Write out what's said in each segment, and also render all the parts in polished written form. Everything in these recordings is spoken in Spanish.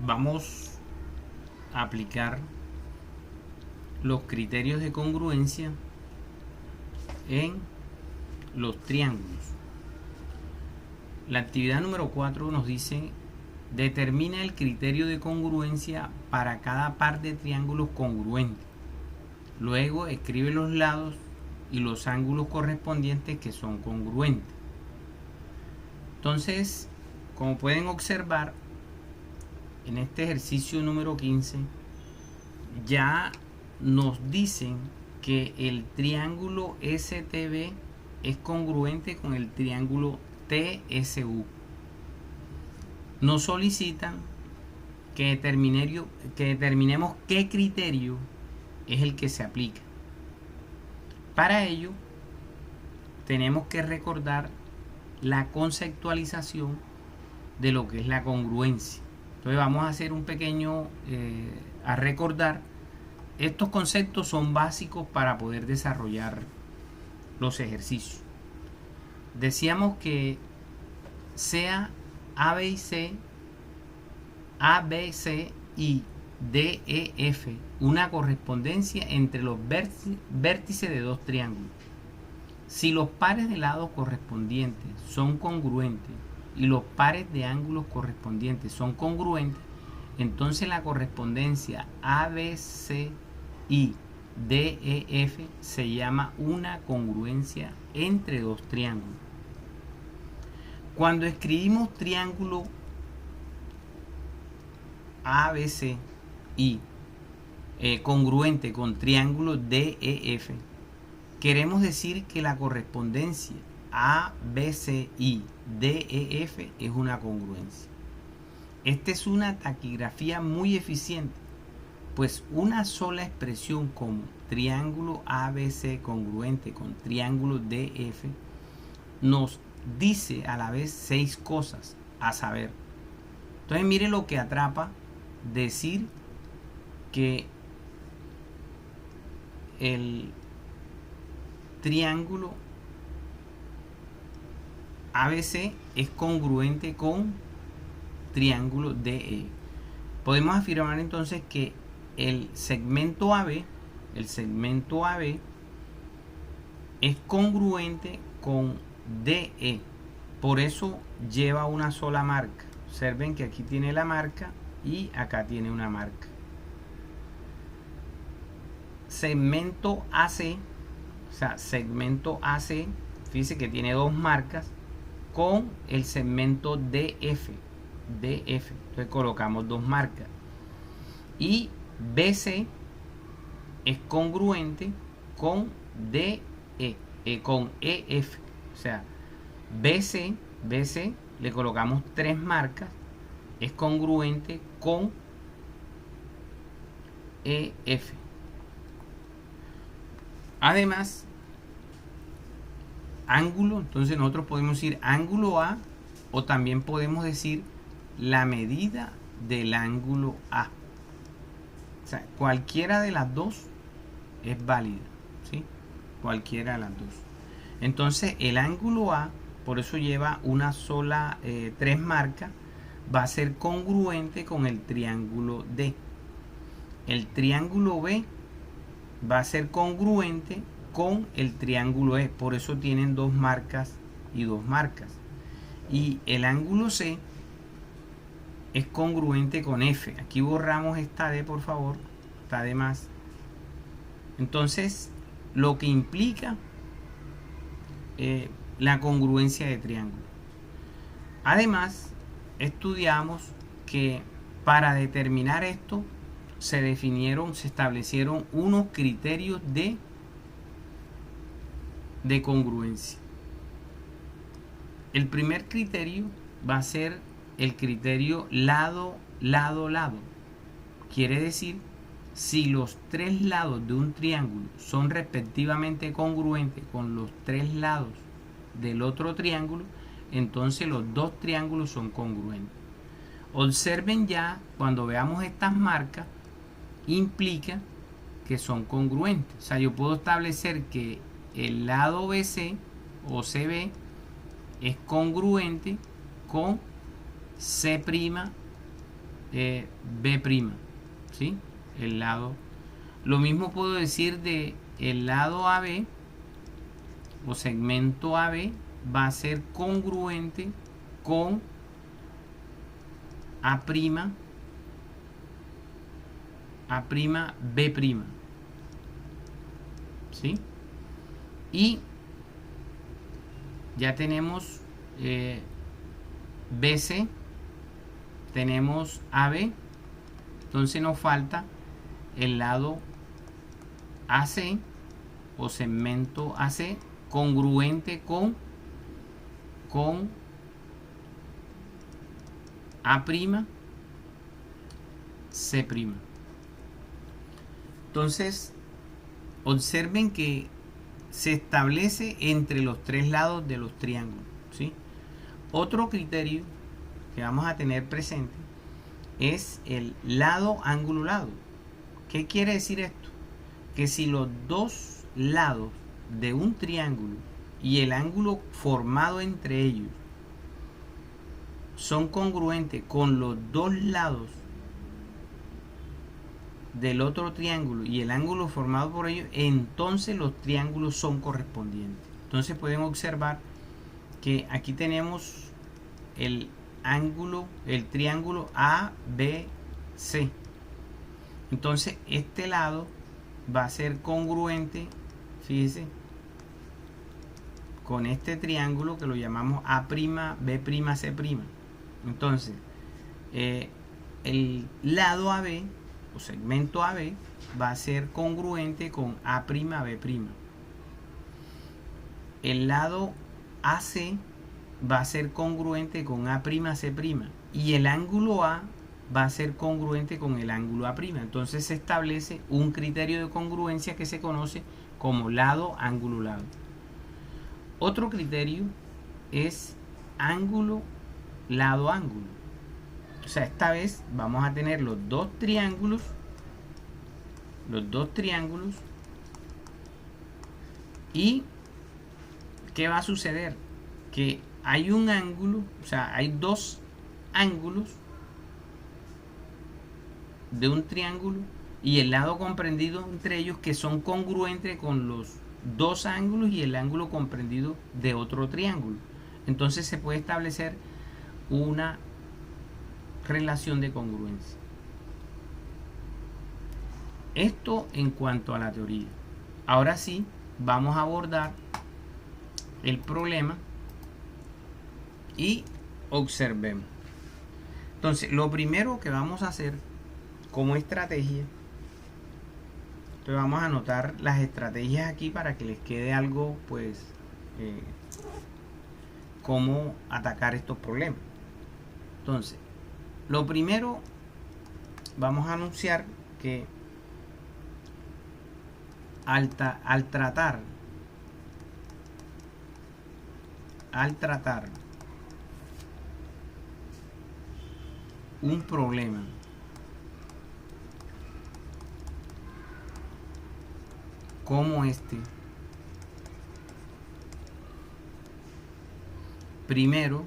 vamos a aplicar los criterios de congruencia en los triángulos. La actividad número 4 nos dice: determina el criterio de congruencia para cada par de triángulos congruentes. Luego escribe los lados y los ángulos correspondientes que son congruentes. Entonces, como pueden observar, en este ejercicio número 15 ya nos dicen que el triángulo STB es congruente con el triángulo TSU. Nos solicitan que determinemos qué criterio es el que se aplica. Para ello, tenemos que recordar la conceptualización de lo que es la congruencia. Entonces vamos a hacer un pequeño a recordar. Estos conceptos son básicos para poder desarrollar los ejercicios. Decíamos que sea ABC y DEF una correspondencia entre los vértices de dos triángulos. Si los pares de lados correspondientes son congruentes y los pares de ángulos correspondientes son congruentes, entonces la correspondencia ABC y DEF se llama una congruencia entre dos triángulos. Cuando escribimos triángulo ABC y congruente con triángulo DEF, queremos decir que la correspondencia ABC y DEF es una congruencia. Esta es una taquigrafía muy eficiente, pues una sola expresión como triángulo ABC congruente con triángulo DF nos dice a la vez 6 cosas, a saber. Entonces mire lo que atrapa decir que el triángulo ABC es congruente con triángulo DE. Podemos afirmar entonces que el segmento AB es congruente con DE. Por eso lleva una sola marca. Observen que aquí tiene la marca y acá tiene una marca. Segmento AC, fíjense que tiene dos marcas con el segmento DF. Entonces colocamos dos marcas. Y BC es congruente con DE, con EF. O sea, BC le colocamos tres marcas, es congruente con EF. Además, ángulo, entonces nosotros podemos decir ángulo A, o también podemos decir la medida del ángulo A. O sea, cualquiera de las dos es válida, ¿sí? Cualquiera de las dos. Entonces, el ángulo A, por eso lleva una sola, tres marcas, va a ser congruente con el triángulo D. El triángulo B va a ser congruente con el triángulo E, por eso tienen dos marcas y dos marcas. Y el ángulo C es congruente con F. Aquí borramos esta D, por favor, está de más. Entonces, lo que implica la congruencia de triángulo. Además, estudiamos que para determinar esto se establecieron unos criterios de congruencia. El primer criterio va a ser el criterio lado. Quiere decir, si los tres lados de un triángulo son respectivamente congruentes con los tres lados del otro triángulo, entonces los dos triángulos son congruentes. Observen ya, cuando veamos estas marcas, implica que son congruentes. O sea, yo puedo establecer que el lado BC o CB es congruente con C' B', ¿sí? El lado. Lo mismo puedo decir de el lado AB o segmento AB va a ser congruente con A', B', ¿sí? Y ya tenemos BC, tenemos AB, entonces nos falta el lado AC o segmento AC congruente con A', C'. Entonces, observen que se establece entre los tres lados de los triángulos, ¿sí? Otro criterio que vamos a tener presente es el lado ángulo lado. ¿Qué quiere decir esto? Que si los dos lados de un triángulo y el ángulo formado entre ellos son congruentes con los dos lados del otro triángulo y el ángulo formado por ellos, entonces los triángulos son correspondientes. Entonces pueden observar que aquí tenemos el ángulo, el triángulo ABC. Entonces este lado va a ser congruente, fíjense, con este triángulo que lo llamamos A', B', C'. Entonces el lado AB o segmento AB va a ser congruente con A', B'. El lado AC va a ser congruente con A', C'. Y el ángulo A va a ser congruente con el ángulo A'. Entonces se establece un criterio de congruencia que se conoce como lado, ángulo, lado. Otro criterio es ángulo, lado, ángulo. O sea, esta vez vamos a tener los dos triángulos. ¿Y qué va a suceder? Que hay un ángulo, o sea, hay dos ángulos de un triángulo y el lado comprendido entre ellos que son congruentes con los dos ángulos y el ángulo comprendido de otro triángulo. Entonces se puede establecer una relación de congruencia. Esto en cuanto a la teoría. Ahora sí, vamos a abordar el problema y observemos. Entonces, lo primero que vamos a hacer como estrategia, entonces vamos a anotar las estrategias aquí para que les quede algo, pues, cómo atacar estos problemas. Entonces, lo primero, vamos a anunciar que al tratar un problema como este, primero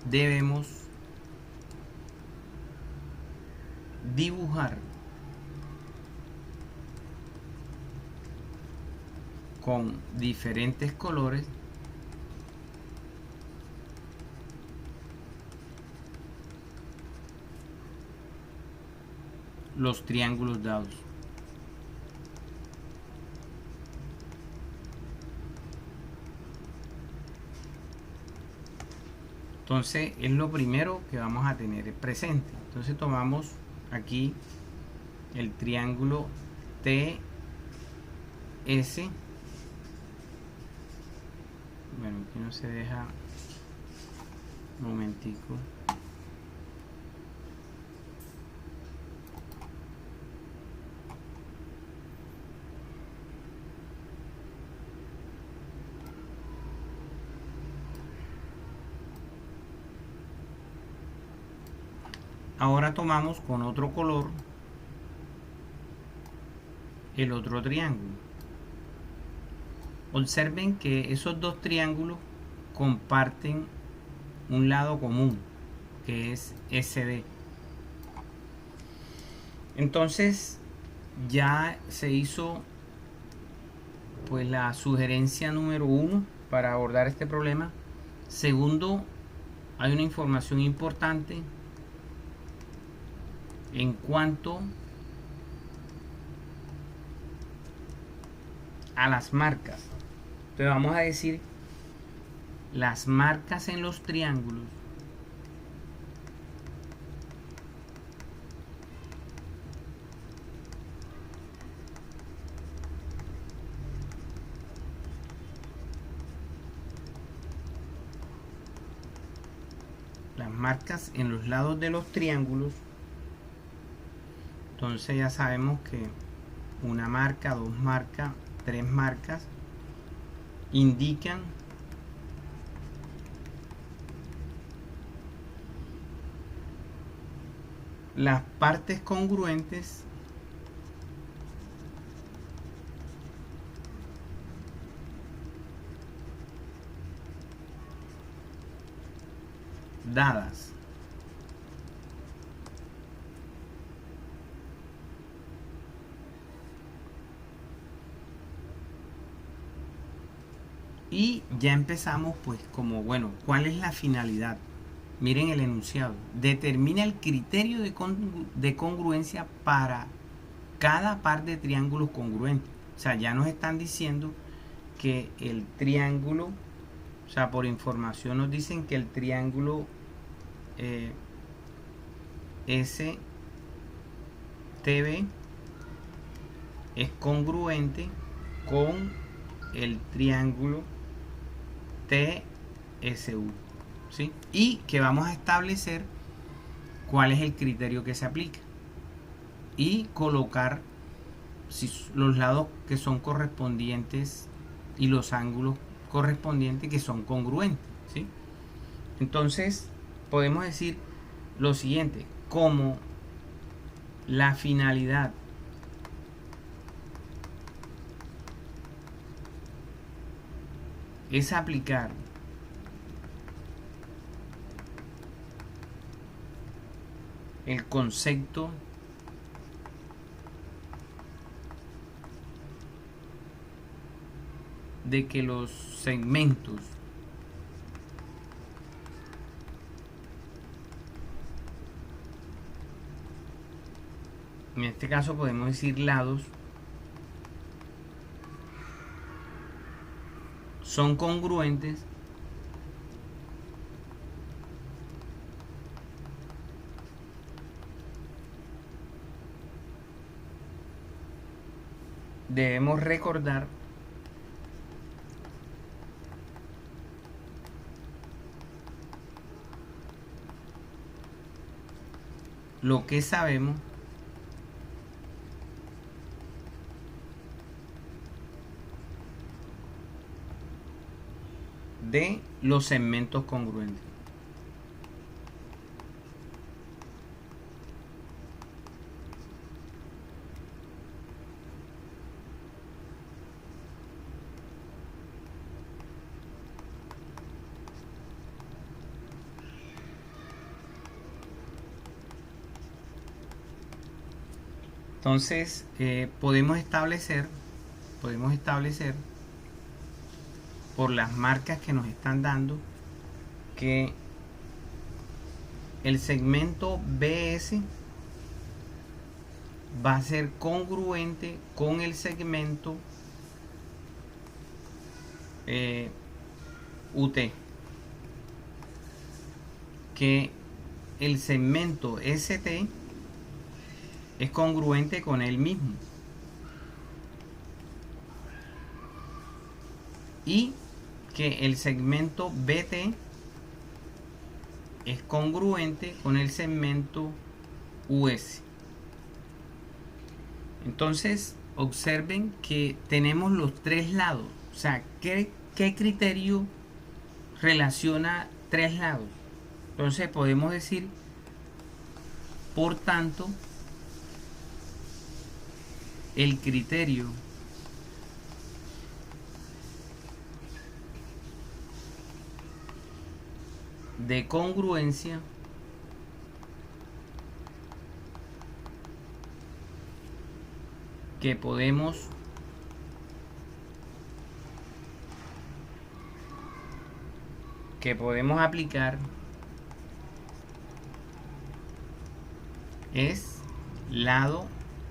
debemos dibujar con diferentes colores los triángulos dados. Entonces es lo primero que vamos a tener presente. Entonces tomamos aquí el triángulo TS. Bueno, aquí no se deja. Un momentico. Ahora tomamos con otro color el otro triángulo. Observen que esos dos triángulos comparten un lado común, que es SD. Entonces ya se hizo pues la sugerencia número 1 para abordar este problema. Segundo, hay una información importante en cuanto a las marcas. Entonces vamos a decir las marcas en los triángulos en los lados de los triángulos. Entonces ya sabemos que una marca, dos marcas, tres marcas indican las partes congruentes dadas. Y ya empezamos pues como, bueno, ¿cuál es la finalidad? Miren el enunciado. Determina el criterio de congruencia para cada par de triángulos congruentes. O sea, ya nos están diciendo que el triángulo, o sea, por información nos dicen que el triángulo STB es congruente con el triángulo TSU, ¿sí? Y que vamos a establecer cuál es el criterio que se aplica y colocar los lados que son correspondientes y los ángulos correspondientes que son congruentes, ¿sí? Entonces podemos decir lo siguiente: como la finalidad es aplicar el concepto de que los segmentos en este caso podemos decir lados son congruentes debemos recordar lo que sabemos de los segmentos congruentes. Entonces podemos establecer por las marcas que nos están dando que el segmento BS va a ser congruente con el segmento UT, que el segmento ST es congruente con él mismo y que el segmento BT es congruente con el segmento US. Entonces observen que tenemos los tres lados. O sea, ¿qué criterio relaciona tres lados? Entonces podemos decir, por tanto, el criterio de congruencia que podemos aplicar es lado,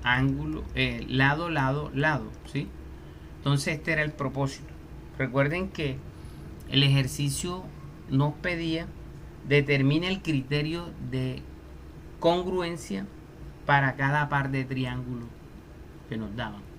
ángulo, lado, lado, lado, ¿sí? Entonces este era el propósito. Recuerden que el ejercicio nos pedía determine el criterio de congruencia para cada par de triángulos que nos daban.